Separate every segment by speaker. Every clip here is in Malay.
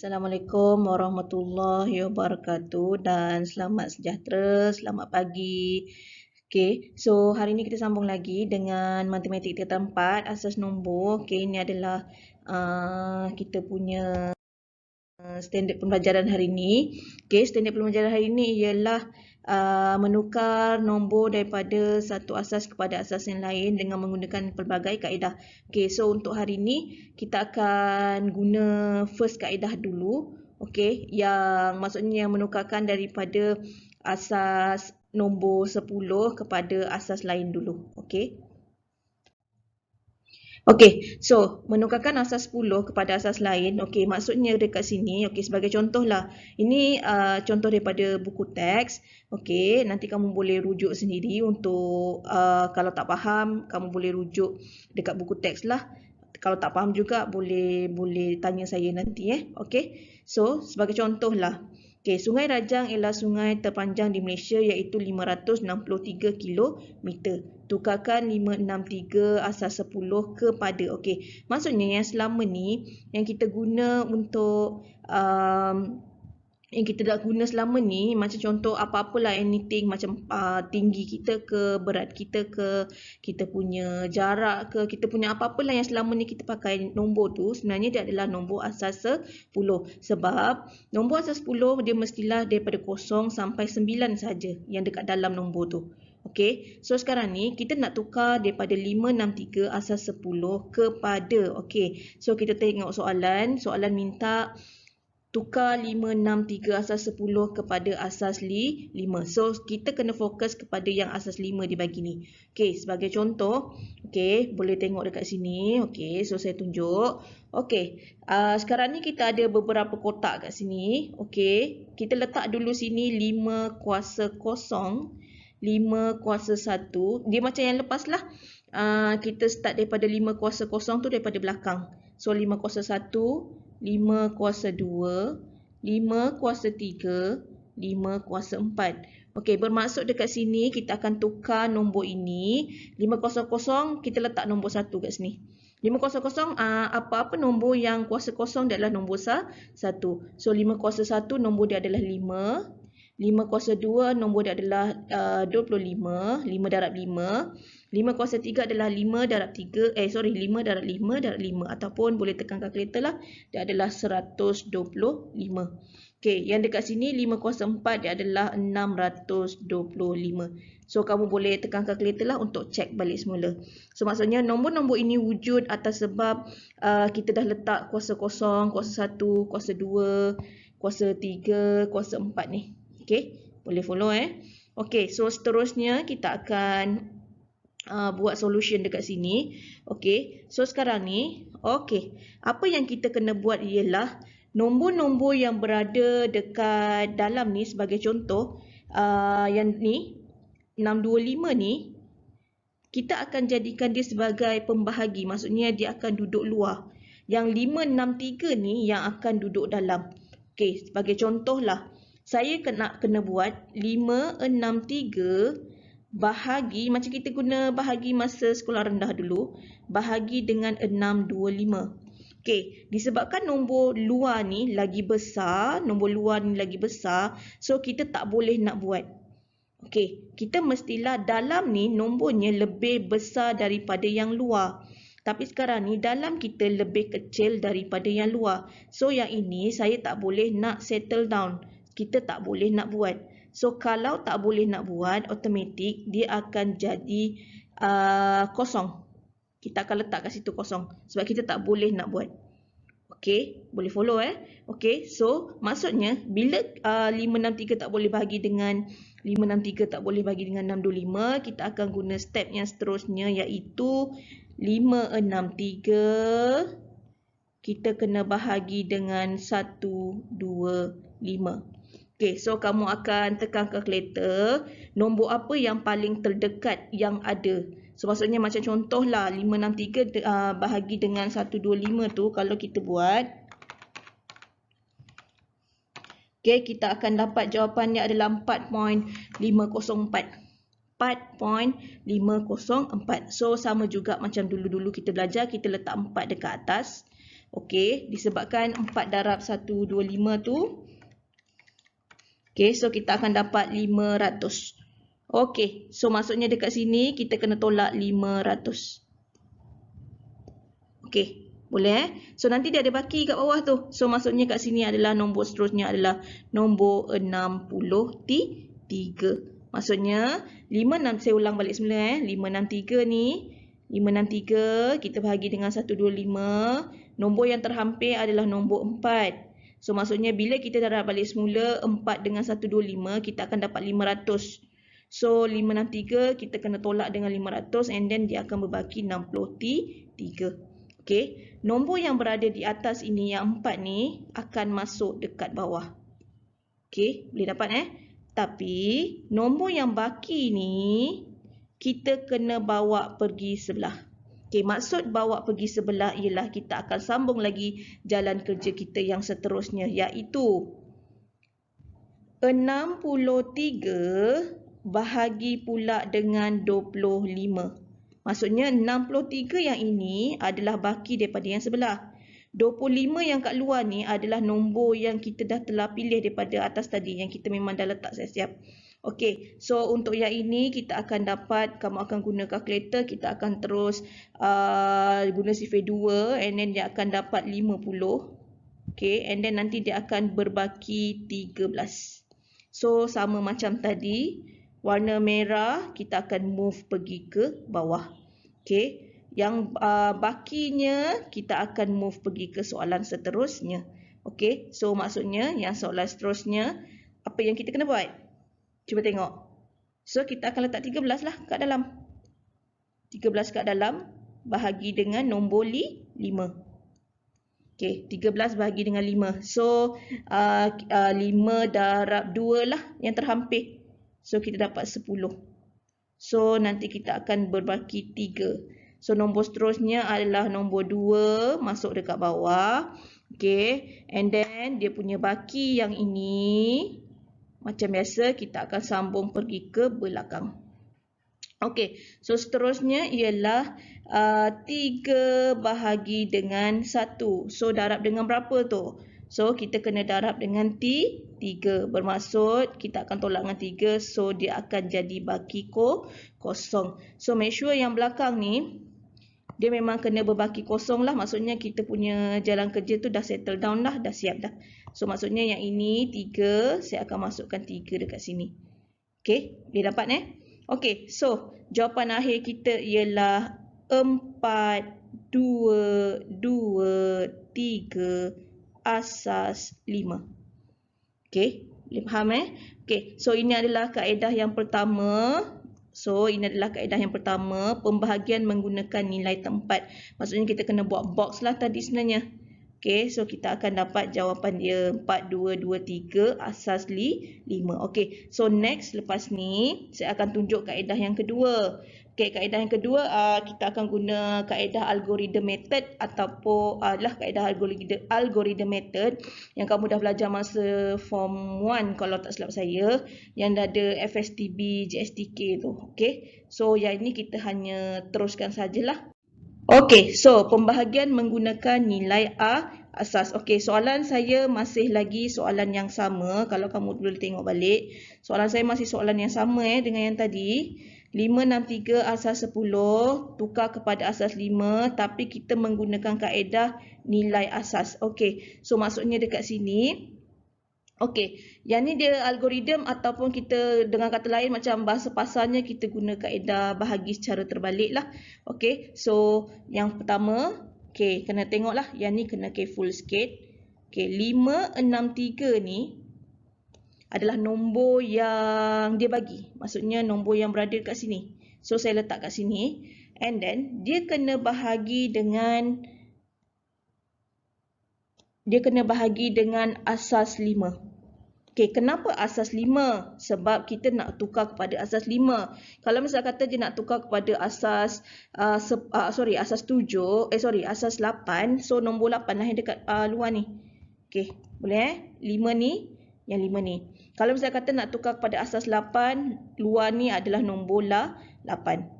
Speaker 1: Assalamualaikum warahmatullahi wabarakatuh dan selamat sejahtera, selamat pagi. Okey, so hari ni kita sambung lagi dengan matematik tingkatan 4 asas nombor. Okey, ini adalah kita punya standard pembelajaran hari ini. Okey, standard pembelajaran hari ini ialah menukar nombor daripada satu asas kepada asas yang lain dengan menggunakan pelbagai kaedah. Okey, so untuk hari ini kita akan guna first kaedah dulu. Okey, yang maksudnya yang menukarkan daripada asas nombor 10 kepada asas lain dulu. Okey. Okey, so menukarkan asas 10 kepada asas lain. Okey, maksudnya dekat sini, okey, sebagai contohlah. Ini contoh daripada buku teks. Okey, nanti kamu boleh rujuk sendiri untuk kalau tak faham, kamu boleh rujuk dekat buku teks lah. Kalau tak faham juga boleh tanya saya nanti Okey. So, sebagai contohlah. Okey, Sungai Rajang ialah sungai terpanjang di Malaysia iaitu 563 kilometer. Tukarkan 563 asas 10 kepada. Okey, maksudnya yang selama ni yang kita guna untuk yang kita dah guna selama ni, macam contoh apa-apalah anything, macam tinggi kita ke, berat kita ke, kita punya jarak ke, kita punya apa-apalah yang selama ni kita pakai nombor tu, sebenarnya dia adalah nombor asas 10. Sebab nombor asas 10 dia mestilah daripada 0 sampai 9 saja yang dekat dalam nombor tu. Okey, so sekarang ni kita nak tukar daripada 563 asas 10 kepada, okey, so kita tengok soalan minta tukar 563 asas 10 kepada asas 5. So, kita kena fokus kepada yang asas 5 dibagi ni. Okey, sebagai contoh, okey, boleh tengok dekat sini. Okey, so saya tunjuk. Okey, sekarang ni kita ada beberapa kotak kat sini. Okey, kita letak dulu sini 5 kuasa 0, 5 kuasa 1. Dia macam yang lepas lah. Kita start daripada 5 kuasa 0 tu daripada belakang. So, 5 kuasa 1, 5 kuasa 2, 5 kuasa 3, 5 kuasa 4. Okey, bermaksud dekat sini kita akan tukar nombor ini. 500 kita letak nombor 1 kat sini. 500 apa-apa nombor yang kuasa 0 dia adalah nombor 1. So 5 kuasa 1 nombor dia adalah 5. 5 kuasa 2 nombor dia adalah 25, 5 darab 5. 5 kuasa 3 adalah 5 darab 3, 5 darab 5 darab 5 ataupun boleh tekan kalkulator lah, dia adalah 125. Okey, yang dekat sini 5 kuasa 4 dia adalah 625. So kamu boleh tekan kalkulator lah untuk check balik semula. So maksudnya nombor-nombor ini wujud atas sebab kita dah letak kuasa 0, kuasa 1, kuasa 2, kuasa 3, kuasa 4 ni. Okey, boleh follow Okey, so seterusnya kita akan buat solution dekat sini. Okey, so sekarang ni, okey, apa yang kita kena buat ialah nombor-nombor yang berada dekat dalam ni, sebagai contoh, yang ni, 625 ni, kita akan jadikan dia sebagai pembahagi. Maksudnya dia akan duduk luar. Yang 563 ni yang akan duduk dalam. Okey, sebagai contoh lah, saya kena buat 563 bahagi, macam kita guna bahagi masa sekolah rendah dulu, bahagi dengan 625. Okey, disebabkan nombor luar ni lagi besar, so kita tak boleh nak buat. Okey, kita mestilah dalam ni nombornya lebih besar daripada yang luar. Tapi sekarang ni dalam kita lebih kecil daripada yang luar. So yang ini saya tak boleh nak settle down. Kita tak boleh nak buat. So kalau tak boleh nak buat, automatik dia akan jadi kosong. Kita akan letak kat situ kosong. Sebab kita tak boleh nak buat. Okey, boleh follow Okey, so maksudnya bila 563 tak boleh bahagi dengan 563 tak boleh bahagi dengan 625, kita akan guna step yang seterusnya iaitu 563 kita kena bahagi dengan 125. Okey, so kamu akan tekan kalkulator nombor apa yang paling terdekat yang ada. So maksudnya macam contohlah 563 bahagi dengan 125 tu kalau kita buat, okey, kita akan dapat jawapannya adalah 4.504. 4.504. So sama juga macam dulu-dulu kita belajar, kita letak 4 dekat atas. Okey, disebabkan 4 darab 125 tu. Okey, so kita akan dapat 500. Okey, so maksudnya dekat sini kita kena tolak 500. Okey, boleh So nanti dia ada baki kat bawah tu. So maksudnya kat sini adalah nombor seterusnya adalah nombor 63. Maksudnya 56, saya ulang balik semula 563 ni. 563 kita bahagi dengan 125. Nombor yang terhampir adalah nombor 4. So maksudnya bila kita darab balik semula 4 dengan 125 kita akan dapat 500. So 563 kita kena tolak dengan 500 and then dia akan berbaki 63. Okey, nombor yang berada di atas ini yang 4 ni akan masuk dekat bawah. Okey, boleh dapat Tapi nombor yang baki ni kita kena bawa pergi sebelah. Okey, maksud bawa pergi sebelah ialah kita akan sambung lagi jalan kerja kita yang seterusnya iaitu 63 bahagi pula dengan 25. Maksudnya 63 yang ini adalah baki daripada yang sebelah. 25 yang kat luar ni adalah nombor yang kita dah telah pilih daripada atas tadi yang kita memang dah letak siap-siap. Okey, so untuk yang ini kita akan dapat, kamu akan guna kalkulator, kita akan terus guna sifar 2 and then dia akan dapat 50. Okey, and then nanti dia akan berbaki 13. So sama macam tadi, warna merah kita akan move pergi ke bawah. Okey, yang bakinya kita akan move pergi ke soalan seterusnya. Okey, so maksudnya yang soalan seterusnya apa yang kita kena buat? Cuba tengok. So kita akan letak 13 lah kat dalam. 13 kat dalam bahagi dengan nombor 5. Okey, 13 bahagi dengan 5. So 5 darab 2 lah yang terhampir. So kita dapat 10. So nanti kita akan berbaki 3. So nombor seterusnya adalah nombor 2 masuk dekat bawah. Okay, and then dia punya baki yang ini macam biasa kita akan sambung pergi ke belakang. Okay, so seterusnya ialah 3 bahagi dengan 1. So darab dengan berapa tu? So kita kena darab dengan 3. Bermaksud kita akan tolak dengan 3. So dia akan jadi baki kosong. So make sure yang belakang ni dia memang kena berbaki kosong lah. Maksudnya kita punya jalan kerja tu dah settle down dah. Dah siap dah. So maksudnya yang ini 3. Saya akan masukkan 3 dekat sini. Okay, boleh dapat Okay, so jawapan akhir kita ialah 4, 2, 2, 3 asas 5. Okay, boleh faham Okay, so ini adalah kaedah yang pertama. So ini adalah kaedah yang pertama, pembahagian menggunakan nilai tempat. Maksudnya kita kena buat box lah tadi sebenarnya. Okay, so kita akan dapat jawapan dia 4, 2, 2, 3 asas 5. Okay, so next lepas ni saya akan tunjuk kaedah yang kedua. Okay, kaedah yang kedua kita akan guna kaedah algorithm method ataupun kaedah algorithm method yang kamu dah belajar masa form 1 kalau tak silap saya, yang dah ada FSTB, JSTK tu. Okay, so yang ini kita hanya teruskan sajalah. Okay, so pembahagian menggunakan nilai asas. Okay, soalan saya masih lagi soalan yang sama. Kalau kamu boleh tengok balik, soalan saya masih soalan yang sama dengan yang tadi. 563 asas 10 tukar kepada asas 5 tapi kita menggunakan kaedah nilai asas. Okay, so maksudnya dekat sini. Okay, yang ni dia algoritma ataupun kita dengan kata lain macam bahasa pasarnya kita guna kaedah bahagi secara terbalik lah. Okay, so yang pertama, okay, kena tengok lah. Yang ni kena full sikit. Okay, 563 ni adalah nombor yang dia bagi. Maksudnya nombor yang berada kat sini. So saya letak kat sini. And then dia kena bahagi dengan asas 5. Okay, kenapa asas 5? Sebab kita nak tukar kepada asas 5. Kalau misal kata dia nak tukar kepada asas asas 8, so nombor 8 lah yang dekat luar ni. Okay, boleh 5 ni, yang 5 ni. Kalau misal kata nak tukar kepada asas 8, luar ni adalah nombor 8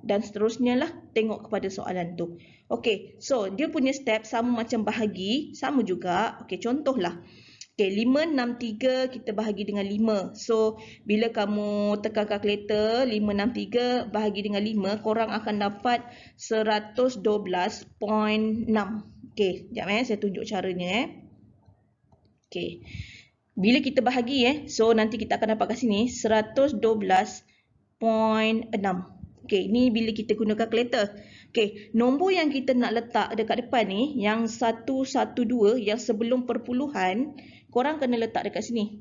Speaker 1: dan seterusnya lah, tengok kepada soalan tu. Okey, so dia punya step sama macam bahagi, sama juga. Okey, contohlah. Okey, 563 kita bahagi dengan 5. So, bila kamu tekan kalkulator 563 bahagi dengan 5, korang akan dapat 112.6. Okey, sekejap saya tunjuk caranya Okey. Bila kita bahagi so nanti kita akan dapat kat sini 112.6. Okey, ni bila kita guna kalkulator. Okey, nombor yang kita nak letak dekat depan ni, yang 112 yang sebelum perpuluhan, korang kena letak dekat sini.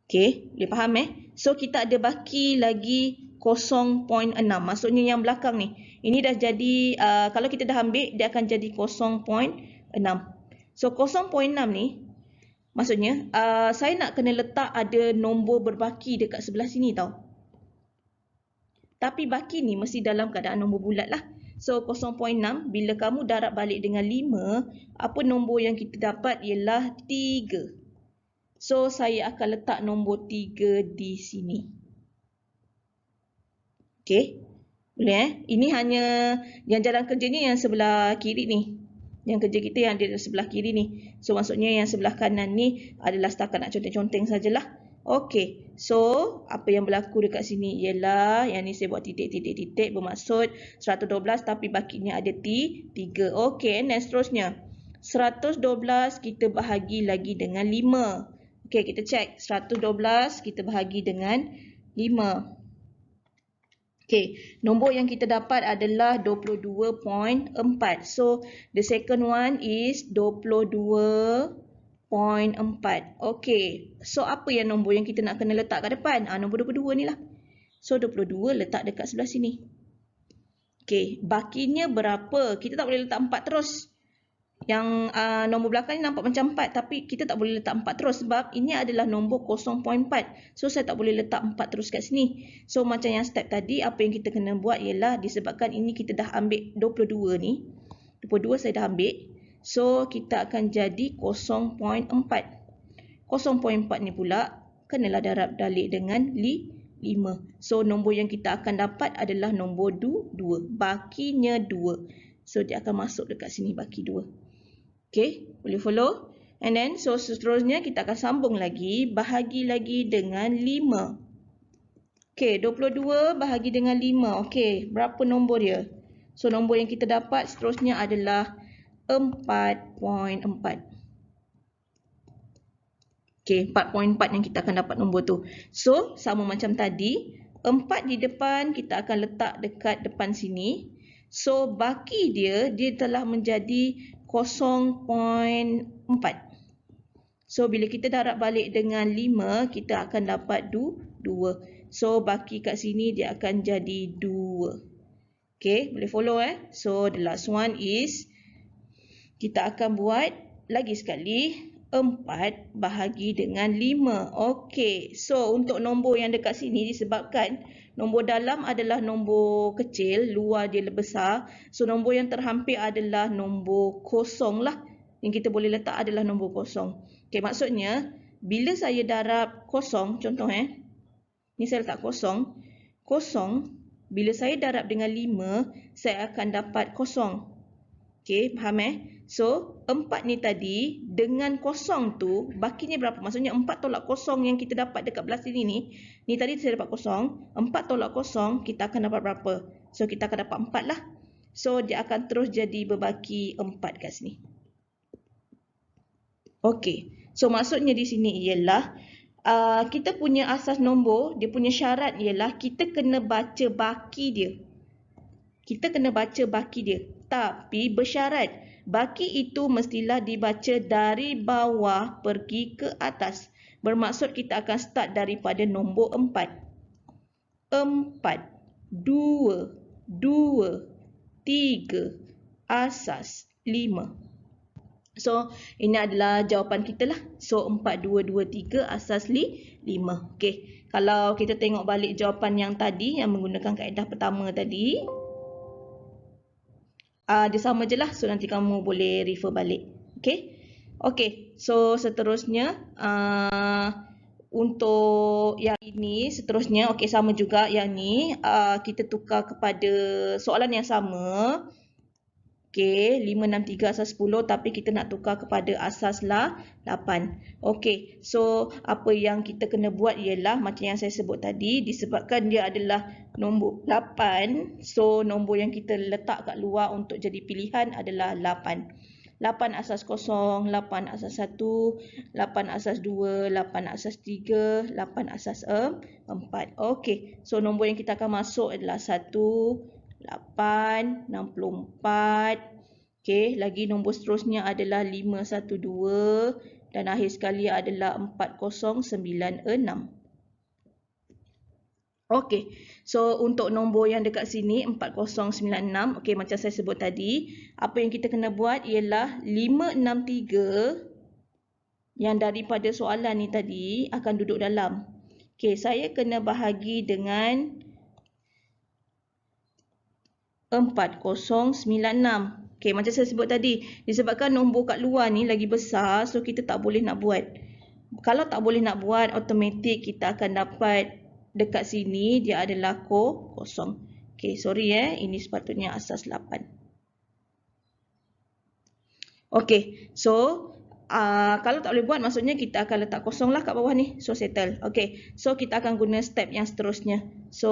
Speaker 1: Okey, boleh faham So kita ada baki lagi 0.6. Maksudnya yang belakang ni. Ini dah jadi, kalau kita dah ambil, dia akan jadi 0.6. So 0.6 ni, maksudnya saya nak kena letak ada nombor berbaki dekat sebelah sini tau. Tapi baki ni mesti dalam keadaan nombor bulat lah. So 0.6 bila kamu darab balik dengan 5, apa nombor yang kita dapat ialah 3. So saya akan letak nombor 3 di sini. Okey. Boleh Ini hanya yang jalan kerja ni yang sebelah kiri ni. Yang kerja kita yang di sebelah kiri ni. So maksudnya yang sebelah kanan ni adalah setakat nak conteng-conteng sajalah. Okey, so apa yang berlaku dekat sini ialah yang ni saya buat titik-titik-titik bermaksud 112 tapi bakinya ada 3. Okey, dan seterusnya 112 kita bahagi lagi dengan 5. Okey, kita cek 112 kita bahagi dengan 5. Okey, nombor yang kita dapat adalah 22.4. So the second one is 22.4. Okey, so apa yang nombor yang kita nak kena letak kat depan? Nombor 22 ni lah. So 22 letak dekat sebelah sini. Okey, bakinya berapa? Kita tak boleh letak 4 terus. Yang nombor belakang ni nampak macam 4 tapi kita tak boleh letak 4 terus sebab ini adalah nombor 0.4. So saya tak boleh letak 4 terus kat sini. So macam yang step tadi, apa yang kita kena buat ialah disebabkan ini kita dah ambil 22 ni. 22 saya dah ambil. So kita akan jadi 0.4. 0.4 ni pula kenalah darab balik dengan 5. So nombor yang kita akan dapat adalah nombor 2. Bakinya 2. So dia akan masuk dekat sini baki 2. Okey, boleh follow? And then, so seterusnya kita akan sambung lagi, bahagi lagi dengan 5. Okey, 22 bahagi dengan 5. Okey, berapa nombor dia? So, nombor yang kita dapat seterusnya adalah 4.4. Okey, 4.4 yang kita akan dapat nombor tu. So, sama macam tadi, 4 di depan kita akan letak dekat depan sini. So, baki dia telah menjadi 0.4. So, bila kita darab balik dengan 5, kita akan dapat 2. So, baki kat sini dia akan jadi 2. Okay, boleh follow So, the last one is, kita akan buat lagi sekali, 4 bahagi dengan 5. Okay, so untuk nombor yang dekat sini disebabkan nombor dalam adalah nombor kecil, luar dia lebih besar. So nombor yang terhampir adalah nombor kosong lah. Yang kita boleh letak adalah nombor kosong. Okay, maksudnya bila saya darab kosong, contoh ni saya letak kosong. Kosong, bila saya darab dengan 5, saya akan dapat kosong. Okay, faham So, 4 ni tadi dengan kosong tu, bakinya berapa? Maksudnya 4 tolak kosong yang kita dapat dekat belah sini ni. Ni tadi saya dapat kosong. 4 tolak kosong, kita akan dapat berapa? So, kita akan dapat 4 lah. So, dia akan terus jadi berbaki 4 kat sini. Okey. So, maksudnya di sini ialah kita punya asas nombor, dia punya syarat ialah kita kena baca baki dia. Kita kena baca baki dia. Tapi bersyarat, baki itu mestilah dibaca dari bawah pergi ke atas. Bermaksud kita akan start daripada nombor 4. 4, 2, 2, 3, asas 5. So, ini adalah jawapan kita lah. So, 4, 2, 2, 3, asas 5. Okey. Kalau kita tengok balik jawapan yang tadi, yang menggunakan kaedah pertama tadi, dia sama je lah. So, nanti kamu boleh refer balik. Okey. Okey. So, seterusnya, untuk yang ini seterusnya, okey, sama juga yang ni, kita tukar kepada soalan yang sama. Okey, 5, 6, 3 asas 10 tapi kita nak tukar kepada asas 8. Okey, so apa yang kita kena buat ialah macam yang saya sebut tadi, disebabkan dia adalah nombor 8, so nombor yang kita letak kat luar untuk jadi pilihan adalah 8. 8 asas 0, 8 asas 1, 8 asas 2, 8 asas 3, 8 asas 4. Okey, so nombor yang kita akan masuk adalah 1, 8, 64. Okey, lagi nombor seterusnya adalah 512 dan akhir sekali adalah 4096. Okey, so untuk nombor yang dekat sini 4096, okey, macam saya sebut tadi, apa yang kita kena buat ialah 563 yang daripada soalan ni tadi akan duduk dalam. Okey, saya kena bahagi dengan 4096. Okey, macam saya sebut tadi, disebabkan nombor kat luar ni lagi besar, so kita tak boleh nak buat. Kalau tak boleh nak buat, automatik kita akan dapat dekat sini dia adalah kosong. Okey, sorry ini sepatutnya asas 8. Okey, so kalau tak boleh buat, maksudnya kita akan letak kosong lah kat bawah ni. So settle. Okey, so kita akan guna step yang seterusnya. So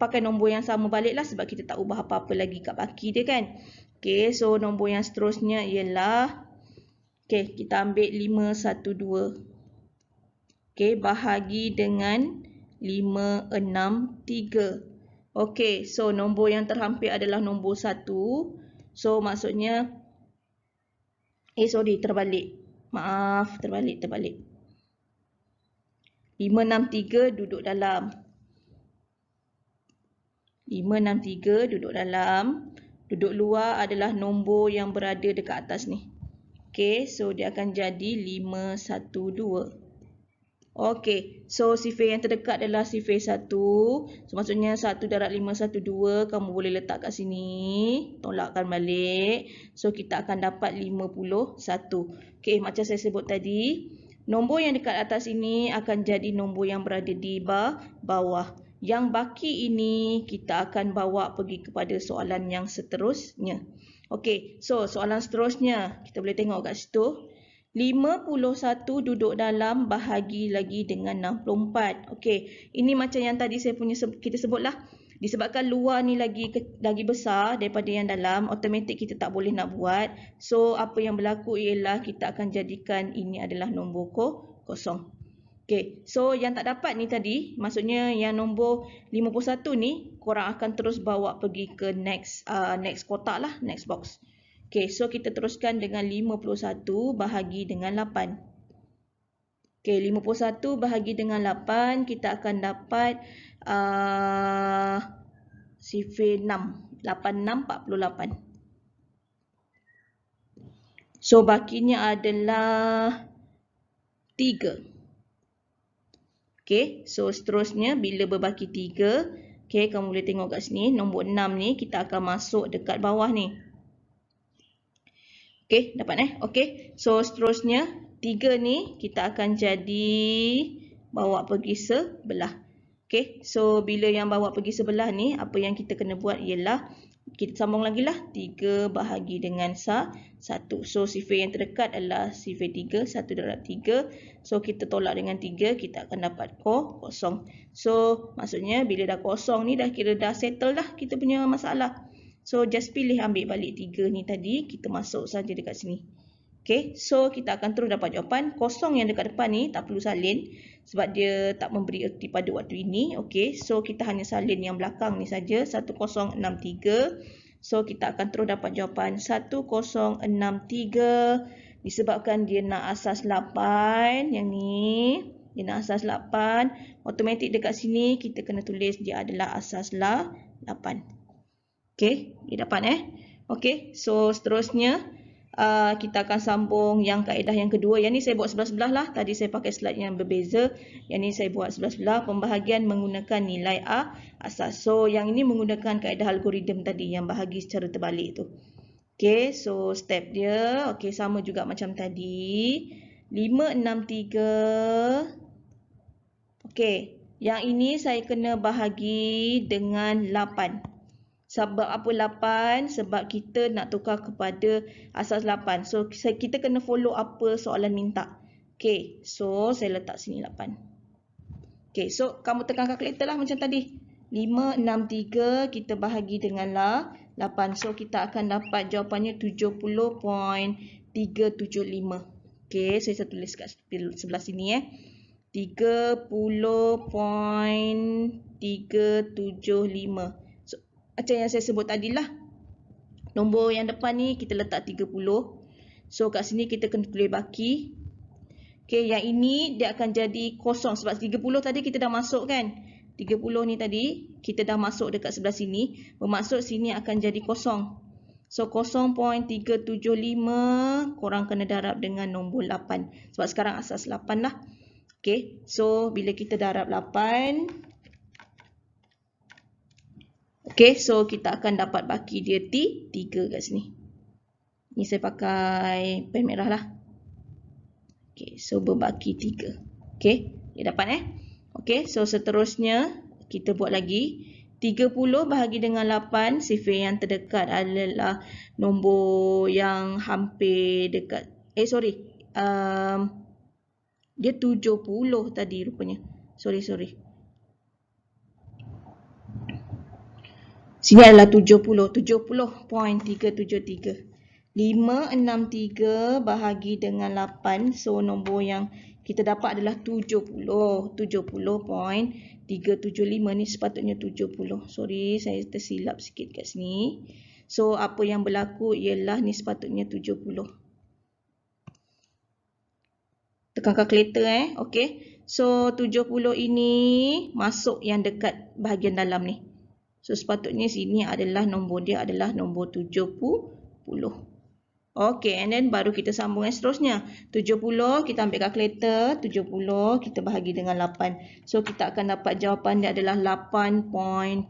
Speaker 1: pakai nombor yang sama balik lah sebab kita tak ubah apa-apa lagi kat baki dia kan. Okey, so nombor yang seterusnya ialah, okey, kita ambil 512. Okey, bahagi dengan 563. Okey, so nombor yang terhampir adalah nombor 1. So maksudnya, terbalik. Maaf, terbalik. 563 duduk dalam. 563 duduk dalam. Duduk luar adalah nombor yang berada dekat atas ni. Okey, so dia akan jadi 512. Okey, so sifir yang terdekat adalah sifir 1. So maksudnya 1 darab 512 kamu boleh letak kat sini. Tolakkan balik. So kita akan dapat 51. Okey, macam saya sebut tadi, nombor yang dekat atas ini akan jadi nombor yang berada di bawah. Yang baki ini kita akan bawa pergi kepada soalan yang seterusnya. Okey, so soalan seterusnya kita boleh tengok kat situ. 51 duduk dalam bahagi lagi dengan 64. Okey, ini macam yang tadi kita sebutlah. Disebabkan luar ni lagi besar daripada yang dalam, automatik kita tak boleh nak buat. So apa yang berlaku ialah kita akan jadikan ini adalah nombor kosong. Okey, so yang tak dapat ni tadi, maksudnya yang nombor 51 ni korang akan terus bawa pergi ke next kotak lah, next box. Okey, so kita teruskan dengan 51 bahagi dengan 8. Okey, 51 bahagi dengan 8, kita akan dapat sifir 6. 8648. So, bakinya adalah 3. Okey, so seterusnya bila berbaki 3, okey, kamu boleh tengok kat sini, nombor 6 ni kita akan masuk dekat bawah ni. Okey, dapat Okey, so seterusnya 3 ni kita akan jadi bawa pergi sebelah. Okey, so bila yang bawa pergi sebelah ni, apa yang kita kena buat ialah kita sambung lagi lah, 3 bahagi dengan 1. So sifir yang terdekat adalah sifir 3, 1 darab 3. So kita tolak dengan 3, kita akan dapat kosong. So maksudnya bila dah kosong ni dah kira dah settle dah kita punya masalah. So just pilih ambil balik 3 ni tadi, kita masuk saja dekat sini. Okay, so kita akan terus dapat jawapan. Kosong yang dekat depan ni tak perlu salin sebab dia tak memberi erti pada waktu ini. Okay, so kita hanya salin yang belakang ni saja, 1063. So kita akan terus dapat jawapan 1063 disebabkan dia nak asas 8 yang ni. Dia nak asas 8. Automatik dekat sini kita kena tulis dia adalah asas 8. Okay, dia dapat Okay, so seterusnya kita akan sambung yang kaedah yang kedua. Yang ni saya buat sebelah-sebelah lah. Tadi saya pakai slide yang berbeza. Yang ni saya buat sebelah-sebelah. Pembahagian menggunakan nilai asas. So yang ini menggunakan kaedah algoritma tadi yang bahagi secara terbalik tu. Okay, so step dia okay, sama juga macam tadi. 563 Okey, yang ini saya kena bahagi dengan 8. Sebab apa 8? Sebab kita nak tukar kepada asas 8. So, kita kena follow apa soalan minta. Okey, so saya letak sini 8. Okey, so kamu tekan kalkulator lah macam tadi. 5, 6, 3 kita bahagi dengan 8. So, kita akan dapat jawapannya 70.375. Okey, saya tulis kat sebelah sini 30.375. So, macam yang saya sebut tadi lah. Nombor yang depan ni kita letak 30. So, kat sini kita kena tulis baki. Okey, yang ini dia akan jadi kosong. Sebab 30 tadi kita dah masuk kan. 30 ni tadi kita dah masuk dekat sebelah sini. Bermaksud sini akan jadi kosong. So, 0.375 korang kena darab dengan nombor 8. Sebab sekarang asas 8 lah. Okay, so bila kita darab 8, okay, so kita akan dapat baki dia 3 kat sini. Ni saya pakai pen merah lah. Okay, so berbaki 3. Okay, dia dapat Okay, so seterusnya kita buat lagi. 30 bahagi dengan 8, sifar yang terdekat adalah nombor yang hampir dekat. Dia 70 tadi rupanya. Sorry. Sini adalah 70.373. 563 bahagi dengan 8. So, nombor yang kita dapat adalah 70. 70.375 ni sepatutnya 70. Sorry, saya tersilap sikit kat sini. So, apa yang berlaku ialah ni sepatutnya 70. Tekan kalkulator Okay. So 70 ini masuk yang dekat bahagian dalam ni. So sepatutnya sini adalah nombor dia adalah nombor 70. Okay, and then baru kita sambung yang seterusnya. 70 kita ambil kalkulator, 70 kita bahagi dengan 8. So kita akan dapat jawapan dia adalah 8.75.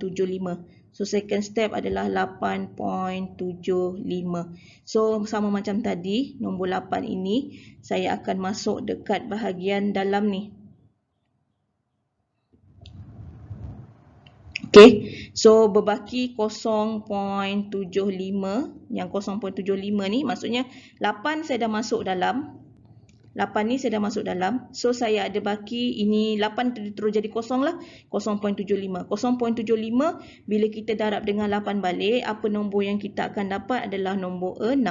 Speaker 1: So second step adalah 8.75. So sama macam tadi, nombor 8 ini saya akan masuk dekat bahagian dalam ni. Okay, so berbaki 0.75. Yang 0.75 ni maksudnya 8 saya dah masuk dalam. 8 ni saya dah masuk dalam. So, saya ada baki ini 8 terus jadi kosong lah. 0.75. 0.75 bila kita darab dengan 8 balik, apa nombor yang kita akan dapat adalah nombor 6.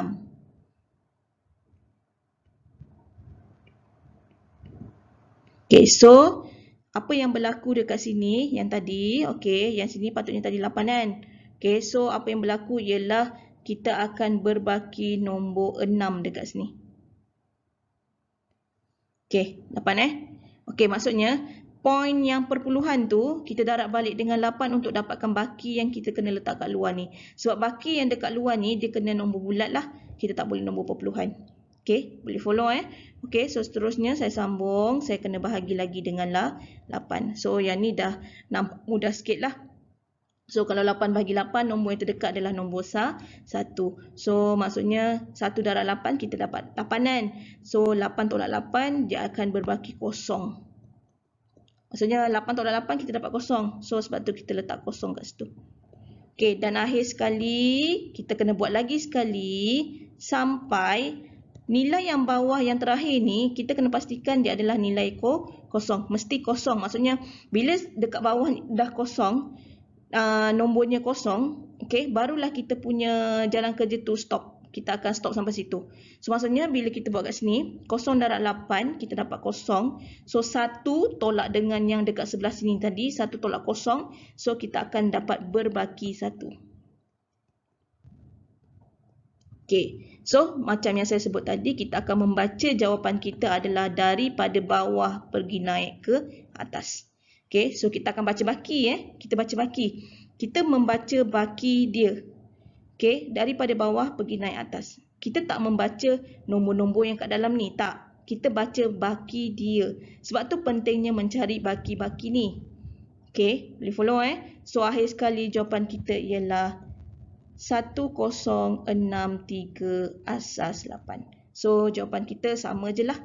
Speaker 1: Okay, so apa yang berlaku dekat sini yang tadi, okay, yang sini patutnya tadi 8 kan. Okay, so apa yang berlaku ialah kita akan berbaki nombor 6 dekat sini. Okay, dapat Okay, maksudnya poin yang perpuluhan tu kita darab balik dengan 8 untuk dapatkan baki yang kita kena letak kat luar ni. Sebab baki yang dekat luar ni dia kena nombor bulat lah. Kita tak boleh nombor perpuluhan. Okay, boleh follow Okay, so seterusnya saya sambung. Saya kena bahagi lagi dengan 8. So yang ni dah nampak mudah sikit lah. So kalau 8 bahagi 8, nombor yang terdekat adalah nombor 1. So maksudnya 1 darab 8 kita dapat 8 kan. So 8 tolak 8 dia akan berbaki kosong. Maksudnya 8 tolak 8 kita dapat kosong. So sebab tu kita letak kosong kat situ. Okay, dan akhir sekali kita kena buat lagi sekali sampai nilai yang bawah yang terakhir ni kita kena pastikan dia adalah nilai kosong. Mesti kosong. Maksudnya bila dekat bawah dah kosong, nombornya kosong, okay, barulah kita punya jalan kerja tu stop. Kita akan stop sampai situ. So maksudnya bila kita buat kat sini, 0 darab 8 kita dapat kosong. So 1 tolak dengan yang dekat sebelah sini tadi, 1 tolak kosong. So kita akan dapat berbaki 1. Okay, so macam yang saya sebut tadi, kita akan membaca jawapan kita adalah daripada bawah pergi naik ke atas. Okay, so kita akan baca baki Kita baca baki. Kita membaca baki dia. Okay, daripada bawah pergi naik atas. Kita tak membaca nombor-nombor yang kat dalam ni. Tak. Kita baca baki dia. Sebab tu pentingnya mencari baki-baki ni. Okay, boleh follow So akhir sekali jawapan kita ialah 1063 asas 8. So jawapan kita sama je lah.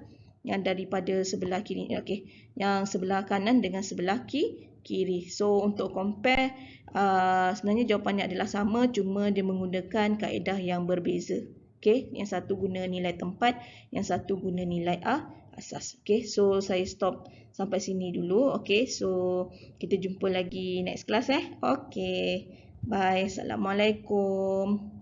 Speaker 1: yang daripada sebelah kiri. Okey, yang sebelah kanan dengan sebelah kiri. So untuk compare sebenarnya jawapannya adalah sama, cuma dia menggunakan kaedah yang berbeza. Okey, yang satu guna nilai tempat, yang satu guna nilai asas. Okey, so saya stop sampai sini dulu. Okey, so kita jumpa lagi next class. Okey, bye. Assalamualaikum.